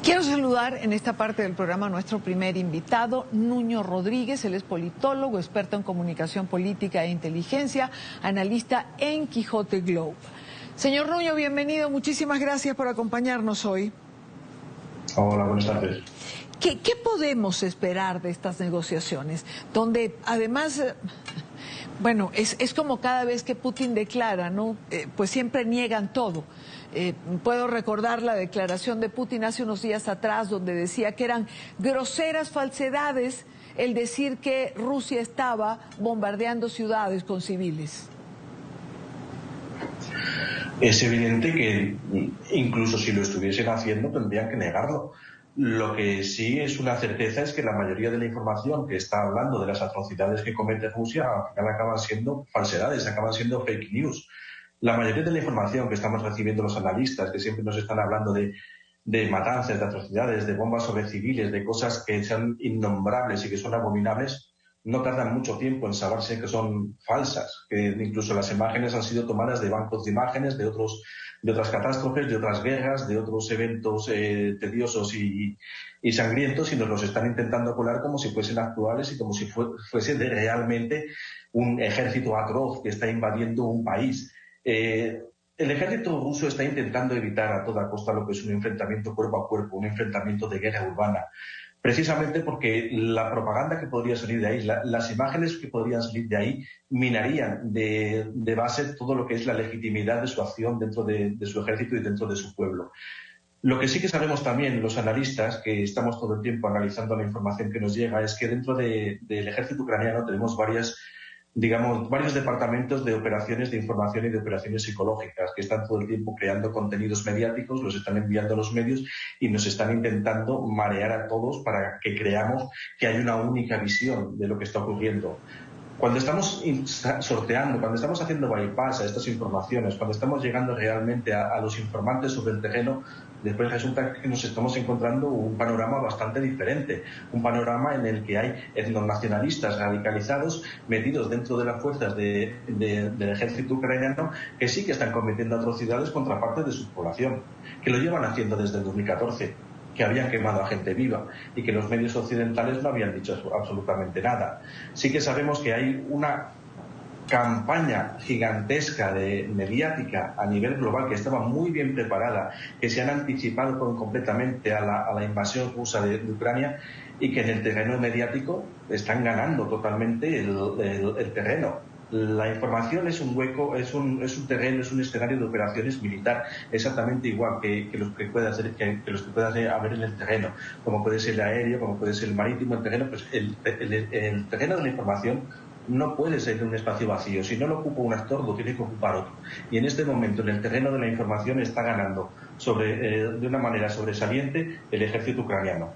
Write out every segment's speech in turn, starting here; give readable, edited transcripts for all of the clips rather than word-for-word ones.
Quiero saludar en esta parte del programa a nuestro primer invitado, Nuño Rodríguez. Él es politólogo, experto en comunicación política e inteligencia, analista en Quijote Globe. Señor Nuño, bienvenido. Muchísimas gracias por acompañarnos hoy. Hola, buenas tardes. ¿Qué podemos esperar de estas negociaciones? Donde además, bueno, es como cada vez que Putin declara, ¿no? Pues siempre niegan todo. Puedo recordar la declaración de Putin hace unos días atrás, donde decía que eran groseras falsedades el decir que Rusia estaba bombardeando ciudades con civiles. Es evidente que incluso si lo estuviesen haciendo tendrían que negarlo. Lo que sí es una certeza es que la mayoría de la información que está hablando de las atrocidades que comete Rusia al final acaban siendo falsedades, acaban siendo fake news. La mayoría de la información que estamos recibiendo los analistas, que siempre nos están hablando de matanzas, de atrocidades, de bombas sobre civiles, de cosas que son innombrables y que son abominables, no tardan mucho tiempo en saberse que son falsas, que incluso las imágenes han sido tomadas de bancos de imágenes, de otras catástrofes, de otras guerras, de otros eventos tediosos y sangrientos, y nos los están intentando colar como si fuesen actuales y como si fuese realmente un ejército atroz que está invadiendo un país. El ejército ruso está intentando evitar a toda costa lo que es un enfrentamiento cuerpo a cuerpo, un enfrentamiento de guerra urbana, precisamente porque la propaganda que podría salir de ahí, las imágenes que podrían salir de ahí, minarían de base todo lo que es la legitimidad de su acción dentro de su ejército y dentro de su pueblo. Lo que sí que sabemos también los analistas, que estamos todo el tiempo analizando la información que nos llega, es que dentro del ejército ucraniano tenemos varios departamentos de operaciones de información y de operaciones psicológicas que están todo el tiempo creando contenidos mediáticos, los están enviando a los medios y nos están intentando marear a todos para que creamos que hay una única visión de lo que está ocurriendo. Cuando estamos sorteando, cuando estamos haciendo bypass a estas informaciones, cuando estamos llegando realmente a los informantes sobre el terreno, después resulta que nos estamos encontrando un panorama bastante diferente, un panorama en el que hay etnonacionalistas radicalizados metidos dentro de las fuerzas del ejército ucraniano que sí que están cometiendo atrocidades contra parte de su población, que lo llevan haciendo desde el 2014. Que habían quemado a gente viva y que los medios occidentales no habían dicho absolutamente nada. Sí que sabemos que hay una campaña gigantesca mediática a nivel global que estaba muy bien preparada, que se han anticipado completamente a la invasión rusa de Ucrania y que en el terreno mediático están ganando totalmente el terreno. La información es un hueco, es un terreno, es un escenario de operaciones militar, exactamente igual que los que pueda haber en el terreno, como puede ser el aéreo, como puede ser el marítimo, el terreno, pues el terreno de la información no puede ser un espacio vacío. Si no lo ocupa un actor, lo tiene que ocupar otro. Y en este momento, en el terreno de la información, está ganando de una manera sobresaliente el ejército ucraniano.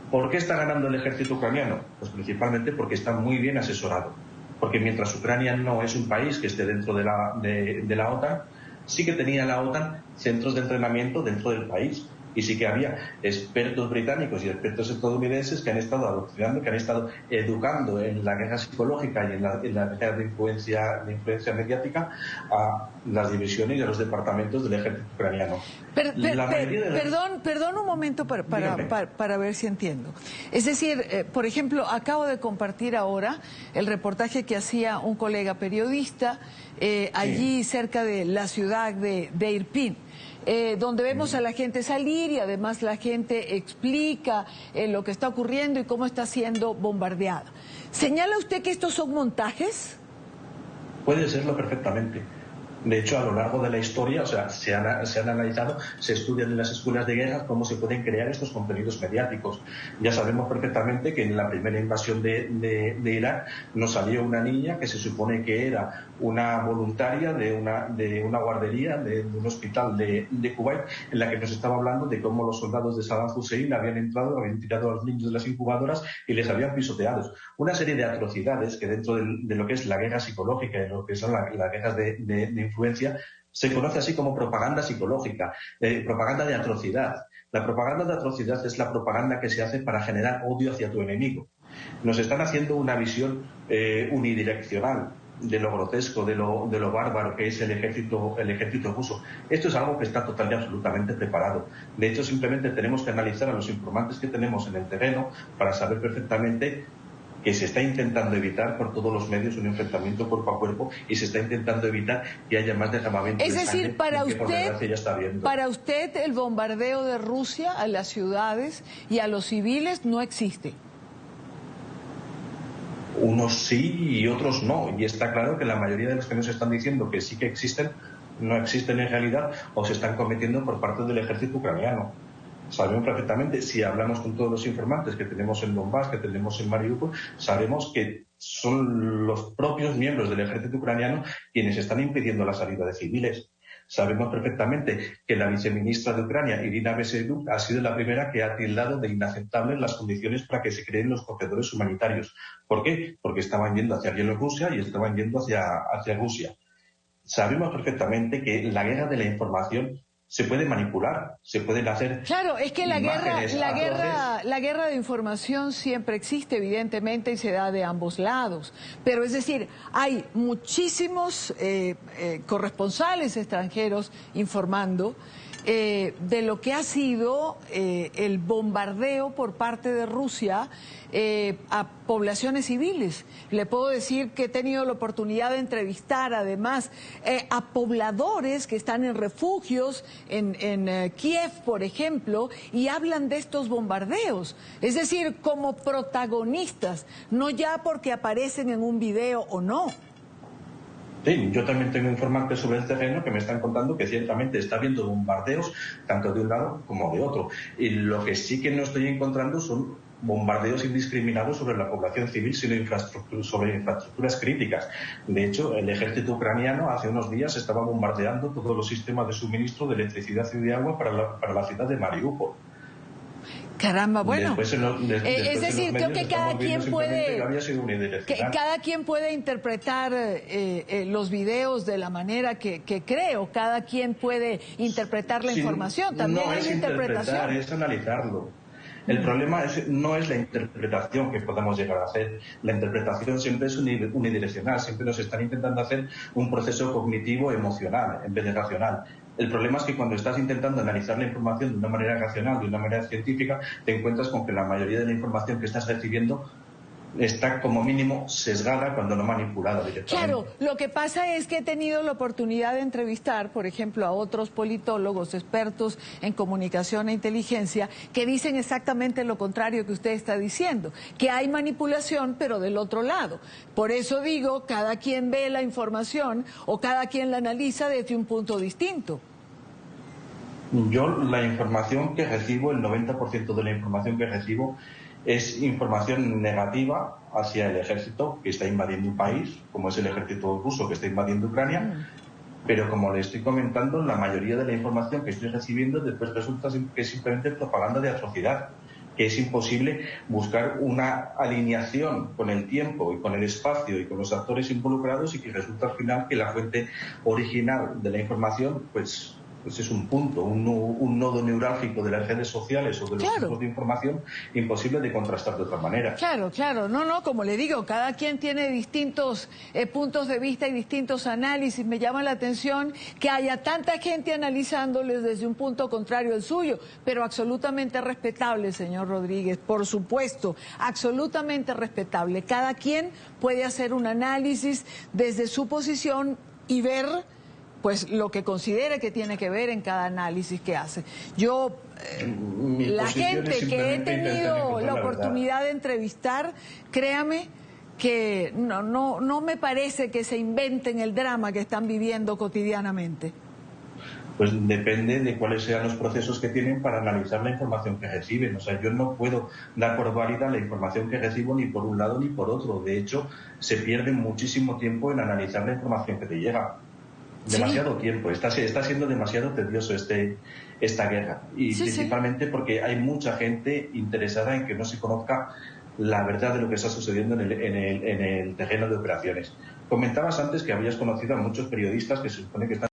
¿Por qué está ganando el ejército ucraniano? Pues principalmente porque está muy bien asesorado. Porque mientras Ucrania no es un país que esté dentro de la OTAN, sí que tenía la OTAN centros de entrenamiento dentro del país. Y sí que había expertos británicos y expertos estadounidenses que han estado adoctrinando, que han estado educando en la guerra psicológica y en la guerra de influencia mediática a las divisiones y a los departamentos del ejército ucraniano. Perdón un momento para ver si entiendo. Es decir, por ejemplo, acabo de compartir ahora el reportaje que hacía un colega periodista allí cerca de la ciudad de Irpin. Donde vemos a la gente salir y además la gente explica lo que está ocurriendo y cómo está siendo bombardeada. ¿Señala usted que estos son montajes? Puede serlo perfectamente. De hecho, a lo largo de la historia, se han analizado, se estudian en las escuelas de guerra cómo se pueden crear estos contenidos mediáticos. Ya sabemos perfectamente que en la primera invasión de Irak nos salió una niña que se supone que era una voluntaria de una guardería, de un hospital de Kuwait, en la que nos estaba hablando de cómo los soldados de Saddam Hussein habían entrado, habían tirado a los niños de las incubadoras y les habían pisoteado. Una serie de atrocidades que dentro de lo que es la guerra psicológica, de lo que son las guerras de influencia, se conoce así como propaganda psicológica, propaganda de atrocidad. La propaganda de atrocidad es la propaganda que se hace para generar odio hacia tu enemigo. Nos están haciendo una visión unidireccional. de lo grotesco, de lo bárbaro que es el ejército ruso. Esto es algo que está total y absolutamente preparado. De hecho, simplemente tenemos que analizar a los informantes que tenemos en el terreno para saber perfectamente que se está intentando evitar por todos los medios un enfrentamiento cuerpo a cuerpo y se está intentando evitar que haya más derramamiento de sangre. Es decir, para para usted el bombardeo de Rusia a las ciudades y a los civiles no existe. Unos sí y otros no. Y está claro que la mayoría de los que nos están diciendo que sí que existen, no existen en realidad o se están cometiendo por parte del ejército ucraniano. Sabemos perfectamente, si hablamos con todos los informantes que tenemos en Donbass, que tenemos en Mariupol, sabemos que son los propios miembros del ejército ucraniano quienes están impidiendo la salida de civiles. Sabemos perfectamente que la viceministra de Ucrania, Irina Beseruk, ha sido la primera que ha tildado de inaceptables las condiciones para que se creen los corredores humanitarios. ¿Por qué? Porque estaban yendo hacia Bielorrusia y estaban yendo hacia Rusia. Sabemos perfectamente que la guerra de la información se puede manipular, se pueden hacer. Claro, es que la guerra de información siempre existe, evidentemente, y se da de ambos lados. Pero es decir, hay muchísimos corresponsales extranjeros informando de lo que ha sido el bombardeo por parte de Rusia a poblaciones civiles. Le puedo decir que he tenido la oportunidad de entrevistar además a pobladores que están en refugios en Kiev, por ejemplo, y hablan de estos bombardeos. Es decir, como protagonistas, no ya porque aparecen en un video o no. Sí, yo también tengo informantes sobre el terreno que me están contando que ciertamente está habiendo bombardeos tanto de un lado como de otro. Y lo que sí que no estoy encontrando son bombardeos indiscriminados sobre la población civil, sino sobre infraestructuras críticas. De hecho, el ejército ucraniano hace unos días estaba bombardeando todos los sistemas de suministro de electricidad y de agua para la ciudad de Mariupol. Caramba, bueno. Es decir, creo que cada quien puede interpretar los videos de la manera que creo. Cada quien puede interpretar la información. También hay una interpretación. Es analizarlo. El problema no es la interpretación que podamos llegar a hacer. La interpretación siempre es unidireccional. Siempre nos están intentando hacer un proceso cognitivo emocional en vez de racional. El problema es que cuando estás intentando analizar la información de una manera racional, de una manera científica, te encuentras con que la mayoría de la información que estás recibiendo está como mínimo sesgada, cuando no manipulada directamente. Claro, lo que pasa es que he tenido la oportunidad de entrevistar, por ejemplo, a otros politólogos expertos en comunicación e inteligencia que dicen exactamente lo contrario que usted está diciendo, que hay manipulación, pero del otro lado. Por eso digo, cada quien ve la información o cada quien la analiza desde un punto distinto. Yo la información que recibo, el 90% de la información que recibo es información negativa hacia el ejército que está invadiendo un país, como es el ejército ruso que está invadiendo Ucrania, pero como le estoy comentando, la mayoría de la información que estoy recibiendo después resulta que es simplemente propaganda de atrocidad, que es imposible buscar una alineación con el tiempo y con el espacio y con los actores involucrados y que resulta al final que la fuente original de la información pues es un punto, un nodo neurálgico de las redes sociales o de los tipos de información imposible de contrastar de otra manera. Claro, claro. No, como le digo, cada quien tiene distintos puntos de vista y distintos análisis. Me llama la atención que haya tanta gente analizándoles desde un punto contrario al suyo, pero absolutamente respetable, señor Rodríguez, por supuesto, absolutamente respetable. Cada quien puede hacer un análisis desde su posición y ver pues lo que considere que tiene que ver en cada análisis que hace. Yo, la gente que he tenido la oportunidad de entrevistar, créame que no me parece que se inventen el drama que están viviendo cotidianamente. Pues depende de cuáles sean los procesos que tienen para analizar la información que reciben. O sea, yo no puedo dar por válida la información que recibo ni por un lado ni por otro. De hecho, se pierde muchísimo tiempo en analizar la información que te llega. Demasiado tiempo, está siendo demasiado tedioso esta guerra y principalmente porque hay mucha gente interesada en que no se conozca la verdad de lo que está sucediendo en el terreno de operaciones. Comentabas antes que habías conocido a muchos periodistas que se supone que están